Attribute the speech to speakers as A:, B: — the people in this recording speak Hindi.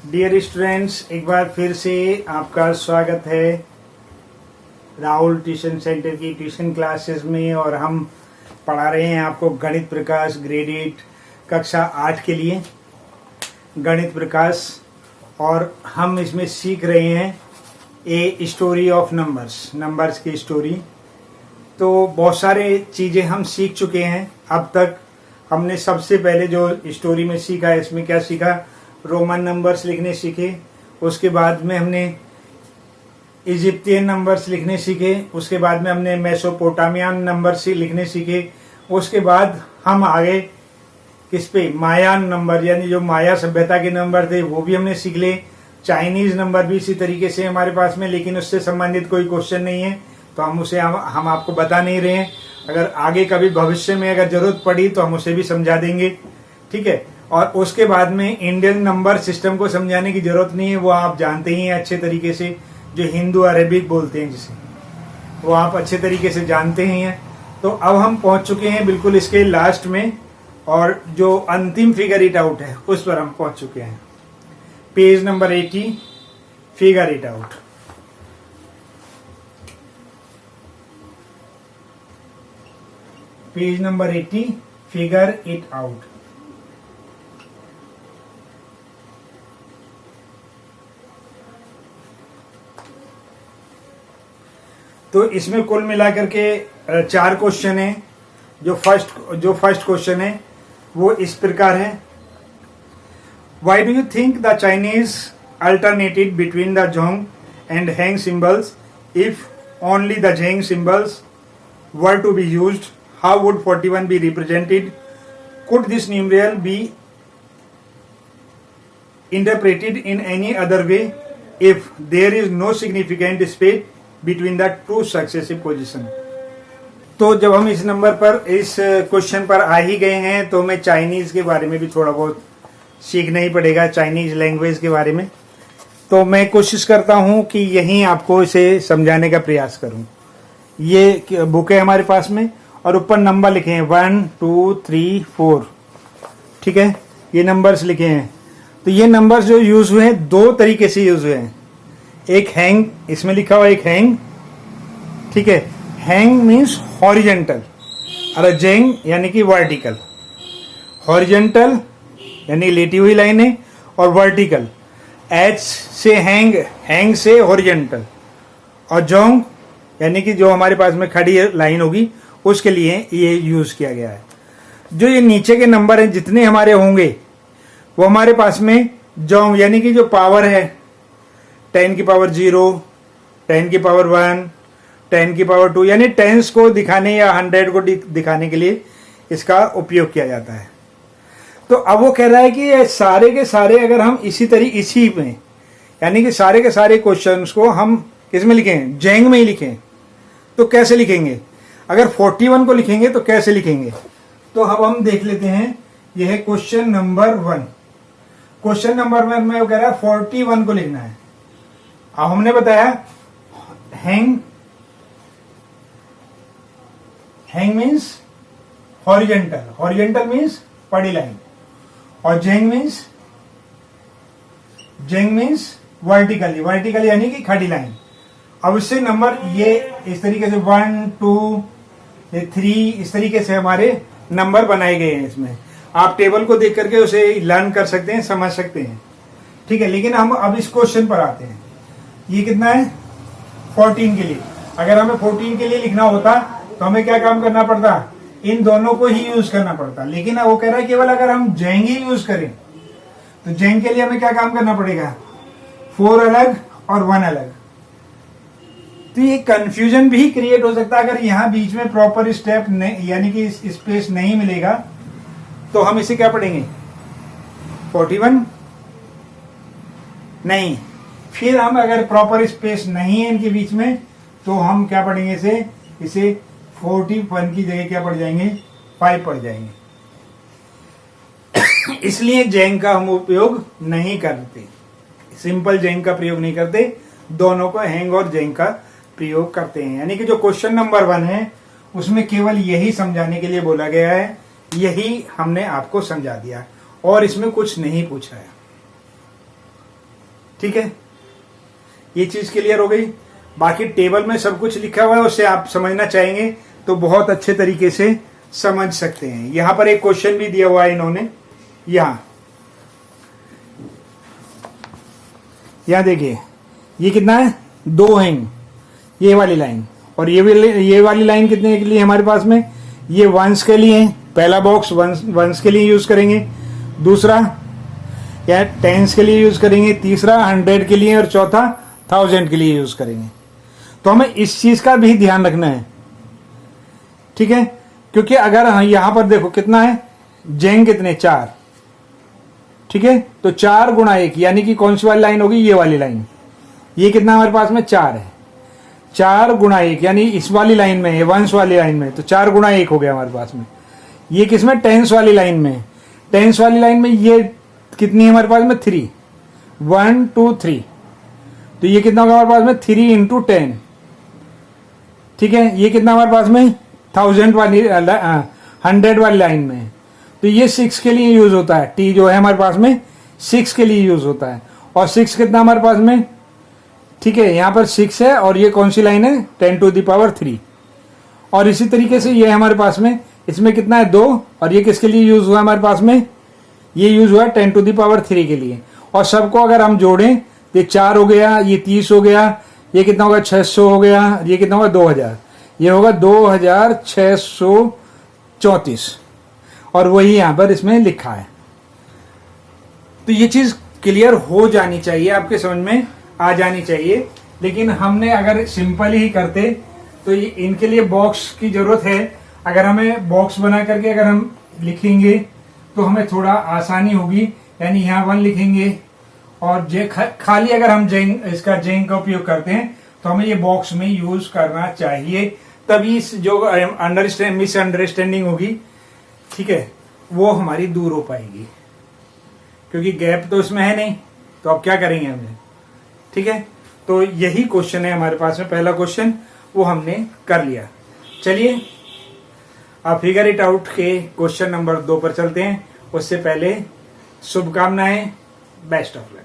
A: डियर स्टूडेंट्स, एक बार फिर से आपका स्वागत है राहुल ट्यूशन सेंटर की ट्यूशन क्लासेस में। और हम पढ़ा रहे हैं आपको गणित प्रकाश ग्रेड 8 कक्षा 8 के लिए गणित प्रकाश। और हम इसमें सीख रहे हैं ए स्टोरी ऑफ नंबर्स की स्टोरी। तो बहुत सारे चीज़ें हम सीख चुके हैं अब तक। हमने सबसे पहले जो स्टोरी में सीखा है, इसमें क्या सीखा, रोमन नंबर्स लिखने सीखे। उसके बाद में हमने इजिप्टियन नंबर्स लिखने सीखे। उसके बाद में हमने मेसोपोटामियन नंबर्स लिखने सीखे। उसके बाद हम आगे किस पे, मायान नंबर, यानी जो माया सभ्यता के नंबर थे वो भी हमने सीख ले। चाइनीज नंबर भी इसी तरीके से हमारे पास में, लेकिन उससे संबंधित कोई क्वेश्चन नहीं है तो हम उसे हम आपको बता नहीं रहे हैं। अगर आगे कभी भविष्य में अगर जरूरत पड़ी तो हम उसे भी समझा देंगे, ठीक है। और उसके बाद में इंडियन नंबर सिस्टम को समझाने की जरूरत नहीं है, वो आप जानते ही हैं अच्छे तरीके से। जो हिंदू अरेबिक बोलते हैं जिसे, वो आप अच्छे तरीके से जानते ही हैं। तो अब हम पहुंच चुके हैं बिल्कुल इसके लास्ट में, और जो अंतिम फिगर इट आउट है उस पर हम पहुंच चुके हैं। Page number 80, figure it out. Page number 80, figure it out. तो इसमें कुल मिलाकर के 4 क्वेश्चन हैं। जो फर्स्ट क्वेश्चन है वो इस प्रकार है, why do you think the Chinese alternated between the zong and heng symbols? If only the zong symbols were to be used, how would 41 be represented? Could this numeral be interpreted in any other way if there is no significant space between the two successive position? तो जब हम इस नंबर पर, इस क्वेश्चन पर आ ही गए हैं तो हमें चाइनीज के बारे में भी थोड़ा बहुत सीखना ही पड़ेगा, चाइनीज लैंग्वेज के बारे में। तो मैं कोशिश करता हूं कि यहीं आपको इसे समझाने का प्रयास करूं। ये बुक है हमारे पास में और ऊपर नंबर लिखे हैं 1 2 3 4, ठीक है। ये नंबर्स लिखे हैं। तो ये नंबर्स जो यूज हुए हैं 2 तरीके से यूज हुए हैं। एक हैंग, इसमें लिखा हुआ एक हैंग, ठीक है। हैंग मीन्स हॉरिजेंटल और जेंग यानी कि वर्टिकल। हॉरिजेंटल यानी लेटी हुई लाइन है, और वर्टिकल एच से हैंग से हॉरिजेंटल, और जोंग यानी कि जो हमारे पास में खड़ी लाइन होगी उसके लिए ये यूज किया गया है। जो ये नीचे के नंबर हैं जितने हमारे होंगे वो हमारे पास में जोंग यानी कि जो पावर है 10 की पावर 0, 10 की पावर 1, 10 की पावर 2, यानी टेंस को दिखाने या 100 को दिखाने के लिए इसका उपयोग किया जाता है। तो अब वो कह रहा है कि ये सारे के सारे अगर हम इसी में यानी कि सारे के सारे क्वेश्चंस को हम किस में लिखें, जेंग में ही लिखें। तो कैसे लिखेंगे? अगर 41 को लिखेंगे तो कैसे लिखेंगे? तो अब हम देख लेते हैं। यह है क्वेश्चन नंबर 1। क्वेश्चन नंबर 1 में वो कह रहा है 41 को लिखना है। अब हमने बताया हैंग मीन्स हॉरिजेंटल मीन्स पड़ी लाइन, और जेंग मीन्स वर्टिकल यानी कि खड़ी लाइन। अब इससे नंबर ये इस तरीके से 1 2 3 इस तरीके से हमारे नंबर बनाए गए हैं। इसमें आप टेबल को देख करके उसे लर्न कर सकते हैं, समझ सकते हैं, ठीक है। लेकिन हम अब इस क्वेश्चन पर आते हैं। ये कितना है? 14 के लिए। अगर हमें 14 के लिए लिखना होता तो हमें क्या काम करना पड़ता? इन दोनों को ही यूज करना पड़ता। लेकिन वो कह रहा है केवल अगर हम जेंग ही यूज करें तो जेंग के लिए हमें क्या काम करना पड़ेगा? 4 अलग और 1 अलग। तो ये कंफ्यूजन भी क्रिएट हो सकता है अगर यहाँ बीच में प्रॉपर स्टेप यानी कि स्पेस नहीं मिलेगा तो हम इसे क्या पढ़ेंगे? 41 नहीं। फिर हम अगर प्रॉपर स्पेस नहीं है इनके बीच में तो हम क्या पढ़ेंगे? इसे 41 की जगह क्या पढ़ जाएंगे? 5 पढ़ जाएंगे। इसलिए जेंग का हम उपयोग नहीं करते, सिंपल जेंग का प्रयोग नहीं करते, दोनों को हैंग और जेंग का प्रयोग करते हैं। यानी कि जो क्वेश्चन नंबर 1 है उसमें केवल यही समझाने के लिए बोला गया है, यही हमने आपको समझा दिया और इसमें कुछ नहीं पूछा है। ठीक है, ये चीज क्लियर हो गई। बाकी टेबल में सब कुछ लिखा हुआ है, उससे आप समझना चाहेंगे तो बहुत अच्छे तरीके से समझ सकते हैं। यहां पर एक क्वेश्चन भी दिया हुआ है इन्होंने, यहां देखिए ये कितना है, 2 है ये वाली लाइन, और ये वाली लाइन कितने के लिए हमारे पास में, ये वंस के लिए है। पहला बॉक्स वंस के लिए यूज करेंगे, दूसरा या टेंस के लिए यूज करेंगे, तीसरा 100 के लिए, और चौथा 1000 के लिए यूज करेंगे। तो हमें इस चीज का भी ध्यान रखना है, ठीक है, क्योंकि अगर यहां पर देखो कितना है, जेंग कितने, 4, ठीक है, तो 4 गुणा 1 यानी कि कौन सी वाली लाइन होगी, ये वाली लाइन। ये कितना हमारे पास में 4 है, 4 गुणा 1 यानी इस वाली लाइन में, वंस वाली लाइन में, तो 4 गुणा 1 हो गया हमारे पास में। ये किसमें, टेंस वाली लाइन में, टेंस वाली लाइन में ये कितनी है हमारे पास में, 3, 1 2 3, तो ये कितना होगा हमारे पास में, 3 इंटू 10, ठीक है। ये कितना हमारे पास में, 1000 वाली 100 वाली लाइन में, तो ये 6 के लिए यूज होता है, टी जो है हमारे पास में 6 के लिए यूज होता है। और 6 कितना हमारे पास में, ठीक है, यहां पर 6 है, और ये कौन सी लाइन है, 10⁻3। और इसी तरीके से ये हमारे पास में, इसमें कितना है, 2, और ये किसके लिए यूज हुआ हमारे पास में, ये यूज हुआ 10⁻3 के लिए। और सबको अगर हम जोड़ें तो 4 हो गया, ये 30 हो गया, ये कितना होगा, 600 हो गया, ये कितना होगा, 2000, ये होगा 2634, और वही यहां पर इसमें लिखा है। तो ये चीज क्लियर हो जानी चाहिए, आपके समझ में आ जानी चाहिए। लेकिन हमने अगर सिंपल ही करते तो ये इनके लिए बॉक्स की जरूरत है। अगर हमें बॉक्स बना करके अगर हम लिखेंगे तो हमें थोड़ा आसानी होगी, यानी यहाँ 1 लिखेंगे, और खाली अगर हम इसका जेंग का उपयोग करते हैं तो हमें ये बॉक्स में यूज करना चाहिए, तभी जो मिसअंडरस्टैंडिंग होगी, ठीक है, वो हमारी दूर हो पाएगी। क्योंकि गैप तो इसमें है नहीं, तो अब क्या करेंगे हमें, ठीक है। तो यही क्वेश्चन है हमारे पास में, पहला क्वेश्चन वो हमने कर लिया। चलिए अब फिगर इट आउट के क्वेश्चन नंबर 2 पर चलते हैं। उससे पहले शुभकामनाएं, बेस्ट ऑफ लक।